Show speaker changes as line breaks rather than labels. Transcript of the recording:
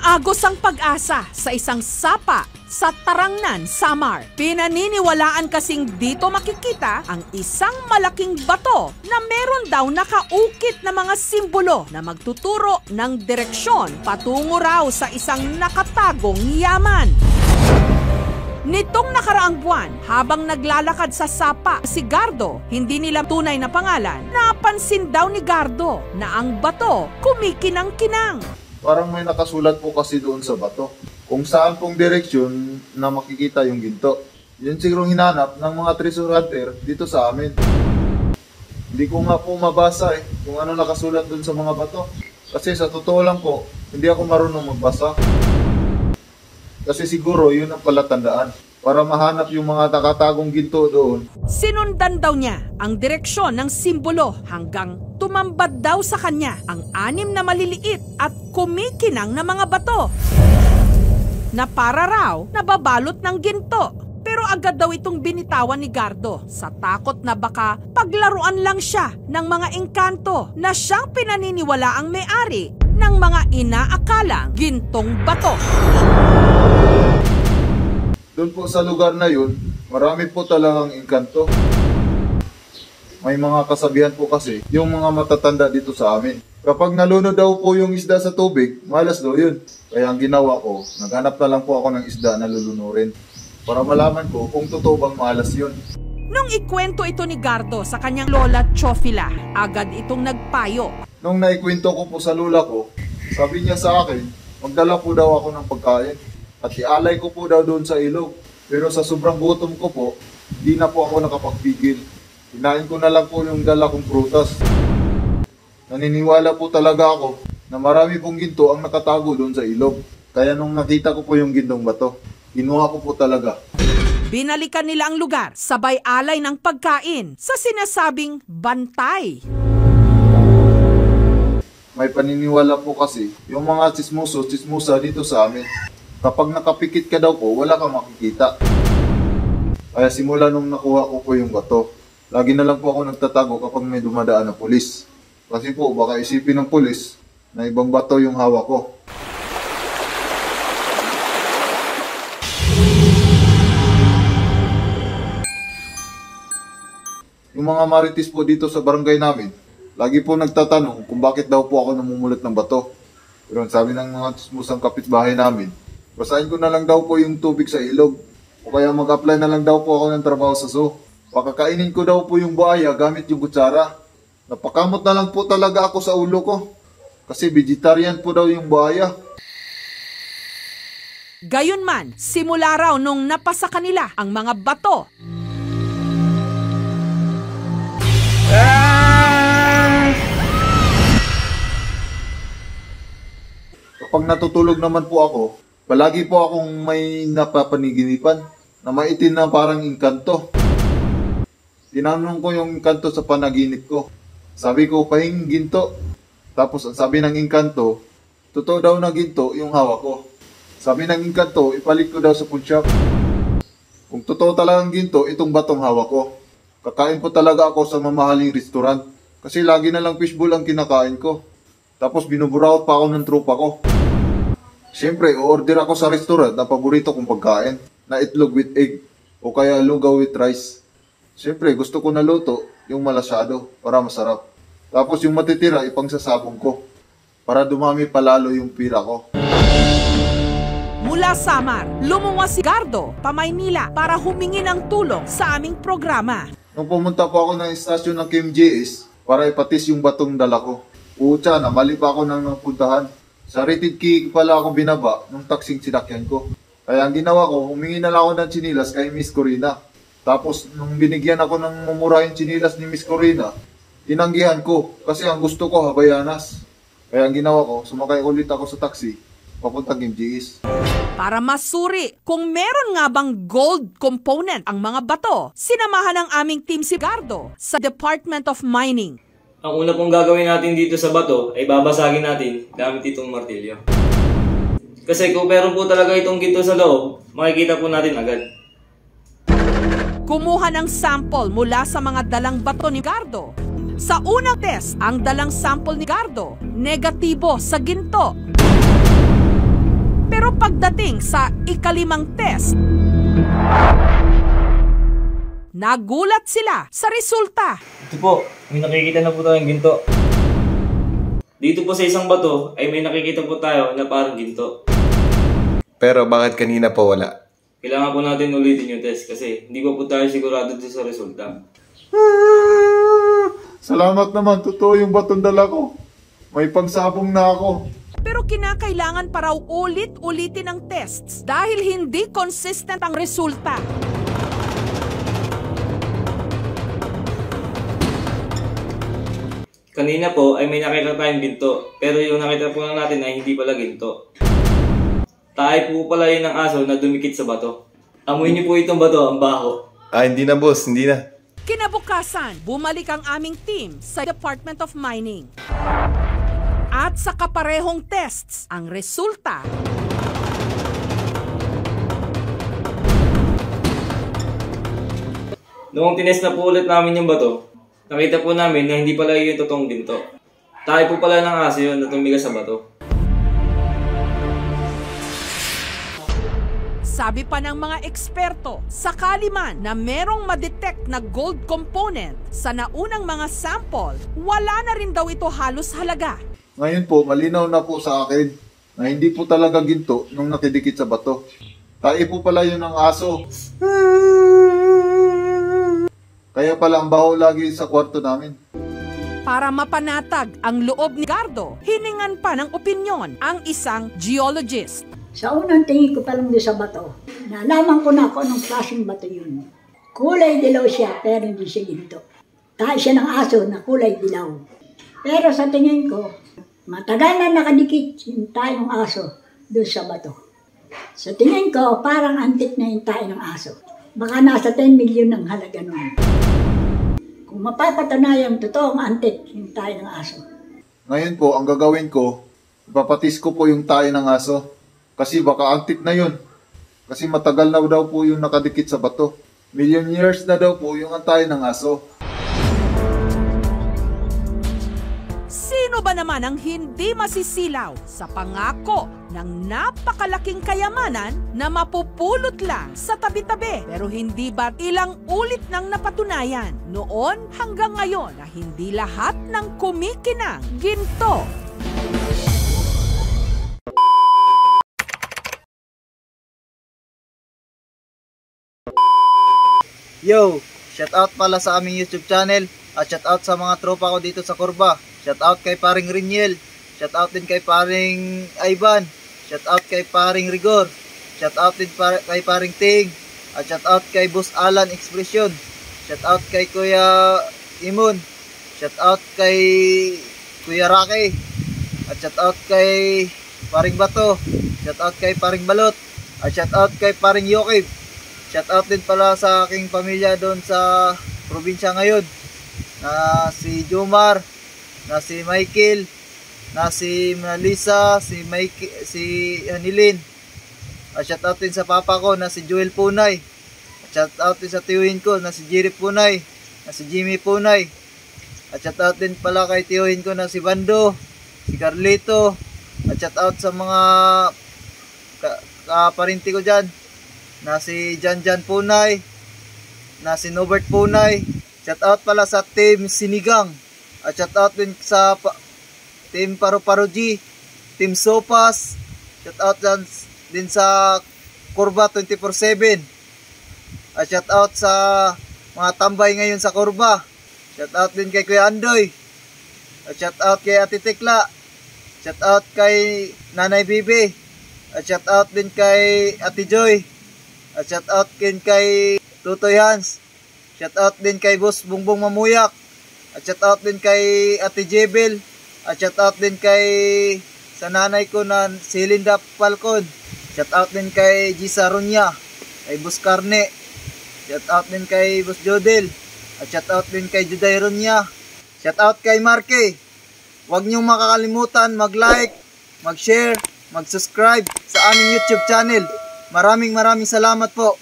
Umaagos ang pag-asa sa isang sapa sa Tarangnan, Samar. Pinaniniwalaan kasing dito makikita ang isang malaking bato na meron daw nakaukit na mga simbolo na magtuturo ng direksyon patungo raw sa isang nakatagong yaman. Nitong nakaraang buwan, habang naglalakad sa sapa si Gardo, hindi nila tunay na pangalan, napansin daw ni Gardo na ang bato kumikinang-kinang.
Parang may nakasulat po kasi doon sa bato kung saan pong direksyon na makikita yung ginto. Yun siguro hinanap ng mga treasure hunter dito sa amin. Hindi ko nga po mabasa kung ano nakasulat doon sa mga bato. Kasi sa totoo lang po, hindi ako marunong magbasa. Kasi siguro yun ang palatandaan para mahanap yung mga nakatagong ginto doon.
Sinundan daw niya ang direksyon ng simbolo hanggang tumambad daw sa kanya ang 6 na maliliit at kumikinang na mga bato na para raw nababalot ng ginto. Pero agad daw itong binitawan ni Gardo sa takot na baka paglaruan lang siya ng mga engkanto na siyang pinaniniwala ang may-ari ng mga inaakalang gintong bato.
Doon po sa lugar na yun, marami po talagang engkanto. May mga kasabihan po kasi yung mga matatanda dito sa amin. Kapag nalunod daw po yung isda sa tubig, malas daw yun. Kaya ang ginawa ko, naghanap na lang po ako ng isda na lulunurin para malaman ko kung totoo bang malas yun.
Nung ikwento ito ni Gardo sa kanyang lola Chofila, agad itong nagpayo.
Nung naikwento ko po sa lola ko, sabi niya sa akin, magdala po daw ako ng pagkain at ialay ko po daw doon sa ilog. Pero sa sobrang gutom ko po, di na po ako nakapagpigil. Hinain ko na lang po yung dala kong prutas. Naniniwala po talaga ako na marami pong ginto ang nakatago doon sa ilog. Kaya nung nakita ko po yung gintong bato, kinuha ko po talaga.
Binalikan nila ang lugar, sabay alay ng pagkain sa sinasabing bantay.
May paniniwala po kasi yung mga tsismosa dito sa amin. Kapag nakapikit ka daw po, wala kang makikita. Kaya simula nung nakuha ko po yung bato, lagi na lang po ako nagtatago kapag may dumadaan na pulis. Kasi po, baka isipin ng pulis na ibang bato yung hawak ko. Yung mga marites po dito sa barangay namin, lagi po nagtatanong kung bakit daw po ako namumulat ng bato. Pero sabi ng mga tsismosang kapitbahay namin, basahin ko na lang daw po yung tubig sa ilog. O kaya mag-apply na lang daw po ako ng trabaho sa zoo. Pakakainin ko daw po yung buhaya gamit yung kutsara. Napakamot na lang po talaga ako sa ulo ko. Kasi vegetarian po daw yung buhaya.
Gayunman, simula raw nung napasa kanila ang mga bato.
Kapag natutulog naman po ako, palagi po akong may napapaniginipan na maitim na parang engkanto. Tinanong ko yung engkanto sa panaginip ko. Sabi ko, pahing ginto. Tapos ang sabi ng engkanto, totoo daw na ginto yung hawak ko. Sabi ng engkanto, ipalit ko daw sa pawn shop. Kung totoo talagang ginto, itong batong hawak ko. Kakain po talaga ako sa mamahaling restaurant. Kasi lagi na lang fishbowl ang kinakain ko. Tapos binuburaot pa ako ng tropa ko. Siyempre, o-order ako sa restaurant na paborito kong pagkain, na itlog with egg, o kaya lugaw with rice. Siyempre, gusto ko na luto yung malasyado para masarap. Tapos yung matitira, ipangsasabong ko, para dumami palalo yung pira ko.
Mula Samar, lumuwas si Gardo pa Maynila para humingi ng tulong sa aming programa.
Nung pumunta po ako ng istasyon ng KMJS, para ipatis yung batong dala ko. Pucha, namali pa ako nang napuntahan. Sa rated key pala ako binaba nung taksing sinakyan ko. Kaya ang ginawa ko, humingi na lang ako ng tsinilas kay Miss Corina. Tapos nung binigyan ako ng mumurahing tsinilas ni Miss Corina, tinanggihan ko kasi ang gusto ko habayanas. Kaya ang ginawa ko, sumakay ulit ako sa taxi papuntang MJS.
Para masuri kung meron nga bang gold component ang mga bato, sinamahan ng aming team si Gardo sa Department of Mining.
Ang una pong gagawin natin dito sa bato ay babasagin natin gamit itong martilyo. Kasi kung meron po talaga itong ginto sa loob, makikita po natin agad.
Kumuha ng sample mula sa mga dalang bato ni Gardo. Sa unang test, ang dalang sample ni Gardo, negatibo sa ginto. Pero pagdating sa ikalimang test, nagulat sila sa resulta.
Ito po, may nakikita na po tayong ginto. Dito po sa isang bato ay may nakikita po tayo na parang ginto.
Pero bakit kanina po wala?
Kailangan po natin ulitin yung test kasi hindi po tayo sigurado dito sa resulta.
Salamat naman, totoo yung batong dala ko. May pagsabong na ako.
Pero kinakailangan pa raw ulit-ulitin ang tests dahil hindi consistent ang resulta.
Kanina po ay may nakita tayong ginto, pero yung nakita po lang natin ay hindi pala ginto. Tayo po pala yun ng aso na dumikit sa bato. Amoy niyo po itong bato, ang baho.
Hindi na boss, hindi na.
Kinabukasan, bumalik ang aming team sa Department of Mining. At sa kaparehong tests, ang resulta
Noong tinest na po ulit namin yung bato, nakita po namin na hindi pala yung totoong ginto. Tayo po pala ng aso yun na tumigas sa bato.
Sabi pa ng mga eksperto, sakali man na merong madetect na gold component sa naunang mga sample, wala na rin daw ito halos halaga.
Ngayon po, malinaw na po sa akin na hindi po talaga ginto nung nakidikit sa bato. Tayo po pala yun ng aso. Kaya pala ang baho lagi sa kwarto namin.
Para mapanatag ang loob ni Gardo, hiningan pa ng opinyon ang isang geologist.
Sa unang tingin ko pa lang doon sa bato, nalaman ko na kung anong klaseng bato yun. Kulay dilaw siya, pero hindi siya ginto. Tayo siya ng aso na kulay dilaw. Pero sa tingin ko, matagal na nakadikit yung tayo ng aso doon sa bato. Sa tingin ko, parang antik na yung tayo ng aso. Baka nasa 10 million ang halaga nun. Kung mapapatunayan totoong antik yung tayo ng aso.
Ngayon po, ang gagawin ko, ipapatis ko po yung tayo ng aso. Kasi baka antik na yun. Kasi matagal na daw po yung nakadikit sa bato. Million years na daw po yung tayo ng aso.
Sino ba naman ang hindi masisilaw sa pangako ng napakalaking kayamanan na mapupulot lang sa tabi-tabi? Pero hindi ba't ilang ulit nang napatunayan noon hanggang ngayon na hindi lahat ng kumikinang ginto?
Yo! Shoutout pala sa aming YouTube channel at shoutout sa mga tropa ko dito sa Corba. Shoutout kay paring Riniel. Shoutout din kay paring Ivan. Shoutout kay paring Rigor. Shoutout din kay paring Ting. At shoutout kay Boss Alan Expression. Shoutout kay Kuya Imon. Shoutout kay Kuya Rocky. At shoutout kay paring Bato. Shoutout kay paring Balot. At shoutout kay paring Yokib. Shoutout din pala sa aking pamilya doon sa probinsya ngayon. Na si Jomar, na si Michael, na si Melissa, si Hanilin. At shoutout din sa papa ko na si Joel Punay. At shoutout din sa tiyuhin ko na si Jerry Punay, na si Jimmy Punay. At shoutout din pala kay tiyuhin ko na si Bando, si Carlito. At shoutout sa mga kaparinti ko dyan na si Janjan Punay, na si Nobert Punay. Shoutout pala sa Team Sinigang. At shoutout din sa Team Paru-Paro G, Team Sopas. Shoutout din sa Corba 24/7. At shoutout sa mga tambay ngayon sa Corba. Shoutout din kay Kuya Andoy. At shoutout kay Ate Tekla. Shoutout kay Nanay Bibi. At shoutout din kay Ate Joy. At shoutout din kay Tutoy Hans. Shoutout din kay Boss Bungbong Mamuyak. At shoutout din kay Ate Jebel. At shoutout din kay sa nanay ko na si Linda Falcon. Shoutout din kay Gisa Runya. Kay Boss Carne. Shoutout din kay Boss Jodel. At shoutout din kay Juday Runya. Shoutout kay Marke. Huwag niyong makakalimutan mag-like, mag-share, mag-subscribe sa aming YouTube channel. Maraming salamat po.